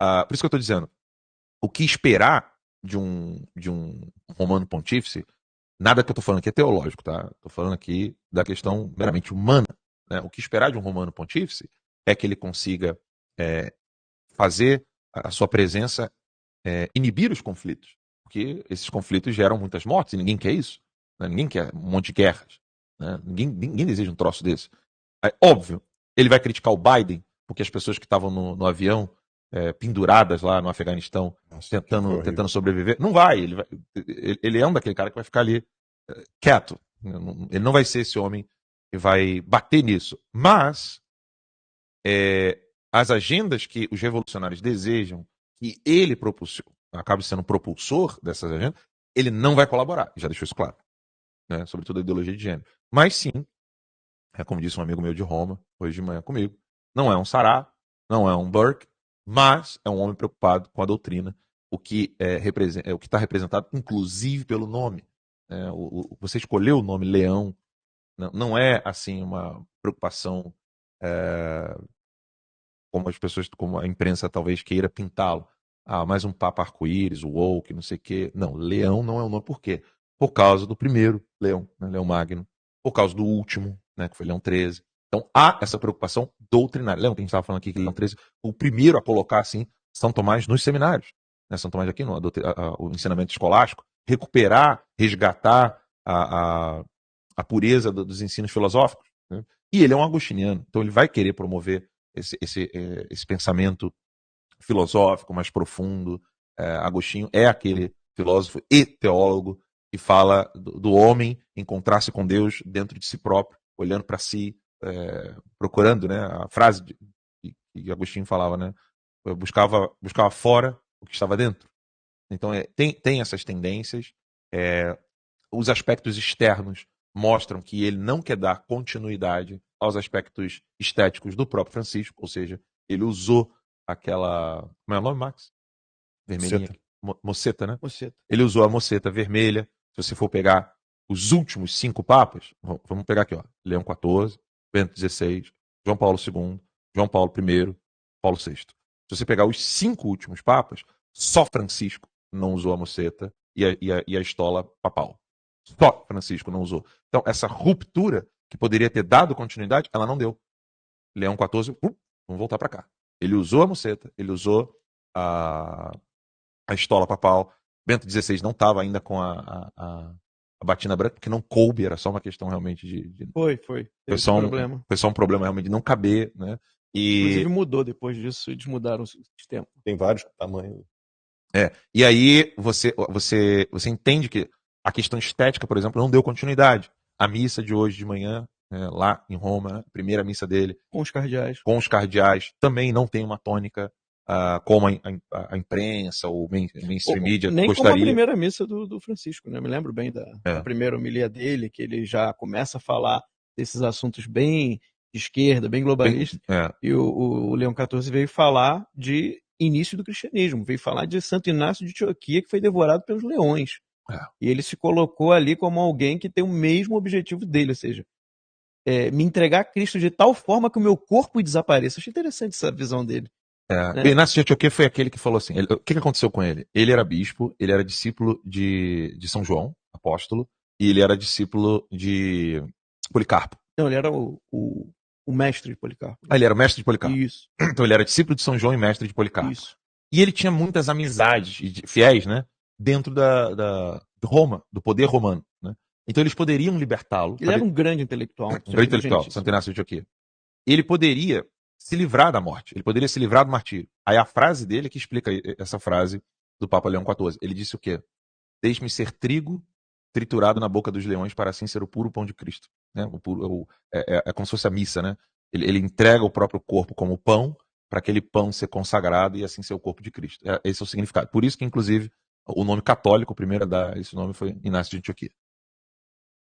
Por isso que eu estou dizendo, o que esperar de um romano pontífice, nada que eu estou falando aqui é teológico, tá? Estou falando aqui da questão meramente humana. Né? O que esperar de um romano pontífice é que ele consiga fazer a sua presença inibir os conflitos, porque esses conflitos geram muitas mortes e ninguém quer isso. Né? Ninguém quer um monte de guerras. Né? Ninguém deseja um troço desse. Óbvio, ele vai criticar o Biden, porque as pessoas que estavam no avião penduradas lá no Afeganistão, Nossa, tentando sobreviver. Não vai. Ele é um daquele cara que vai ficar ali quieto. Ele não vai ser esse homem que vai bater nisso. Mas as agendas que os revolucionários desejam que ele acabe sendo propulsor dessas agendas, ele não vai colaborar. Já deixou isso claro. Né? Sobretudo a ideologia de gênero. Mas sim, como disse um amigo meu de Roma, hoje de manhã comigo, não é um Sará, não é um Burke, mas é um homem preocupado com a doutrina, o que está representado, inclusive, pelo nome. Você escolheu o nome Leão, não é assim uma preocupação como a imprensa talvez queira pintá-lo. Mais um Papa arco-íris, o woke, não sei o quê. Não, Leão não é o nome. Por quê? Por causa do primeiro Leão, né, Leão Magno, por causa do último, né, que foi Leão XIII. Então há essa preocupação doutrinária. Lembra que a gente estava falando aqui que Leão XIII foi o primeiro a colocar assim São Tomás nos seminários. Né, São Tomás aqui, o ensinamento escolástico, recuperar, resgatar a pureza dos ensinos filosóficos. Né? E ele é um agostiniano, então ele vai querer promover esse pensamento filosófico mais profundo. Agostinho é aquele filósofo e teólogo que fala do homem encontrar-se com Deus dentro de si próprio, olhando para si, procurando, né, a frase que Agostinho falava, né, buscava fora o que estava dentro. Então tem essas tendências. Os aspectos externos mostram que ele não quer dar continuidade aos aspectos estéticos do próprio Francisco, ou seja, ele usou aquela... Como é o nome, Max? Vermelhinha. Moceta, né? Moceta. Ele usou a moceta vermelha. Se você for pegar os últimos 5 papas, vamos pegar aqui, ó, Leão XIV, Bento XVI, João Paulo II, João Paulo I, Paulo VI. Se você pegar os 5 últimos papas, só Francisco não usou a moceta e a estola papal. Só Francisco não usou. Então, essa ruptura que poderia ter dado continuidade, ela não deu. Leão XIV, vamos voltar para cá. Ele usou a moceta, ele usou a estola papal. Bento XVI não estava ainda com a batina branca, porque não coube, era só uma questão realmente de... Foi problema. Foi só um problema realmente de não caber, né? Inclusive mudou depois disso, eles mudaram o sistema. Tem vários tamanhos. E aí você entende que a questão estética, por exemplo, não deu continuidade. A missa de hoje de manhã, lá em Roma, a primeira missa dele, com os cardeais, também não tem uma tônica como a imprensa ou mainstream media nem gostaria. Nem como a primeira missa do Francisco, né? Eu me lembro bem da primeira homilia dele, que ele já começa a falar desses assuntos bem de esquerda, bem globalistas. E o Leão XIV veio falar de início do cristianismo, veio falar de Santo Inácio de Antioquia, que foi devorado pelos leões. E ele se colocou ali como alguém que tem o mesmo objetivo dele, ou seja, me entregar a Cristo de tal forma que o meu corpo desapareça. Achei interessante essa visão dele. Inácio de Antioquia foi aquele que falou assim, o que aconteceu com ele? Ele era bispo, ele era discípulo de São João, apóstolo, e ele era discípulo de Policarpo. Não, ele era o mestre de Policarpo. Ele era o mestre de Policarpo. Isso. Então ele era discípulo de São João e mestre de Policarpo. Isso. E ele tinha muitas amizades fiéis, né, dentro de Roma, do poder romano. Né? Então eles poderiam libertá-lo. Ele era um grande intelectual. Um grande intelectual, Santo Inácio de Antioquia. Ele poderia se livrar da morte, ele poderia se livrar do martírio. Aí a frase dele que explica essa frase do Papa Leão XIV. Ele disse o quê? Deixe-me ser trigo triturado na boca dos leões para assim ser o puro pão de Cristo. Né? É como se fosse a missa, né? Ele entrega o próprio corpo como pão para aquele pão ser consagrado e assim ser o corpo de Cristo. Esse é o significado. Por isso que, inclusive, o nome católico, o primeiro a dar esse nome foi Inácio de Antioquia.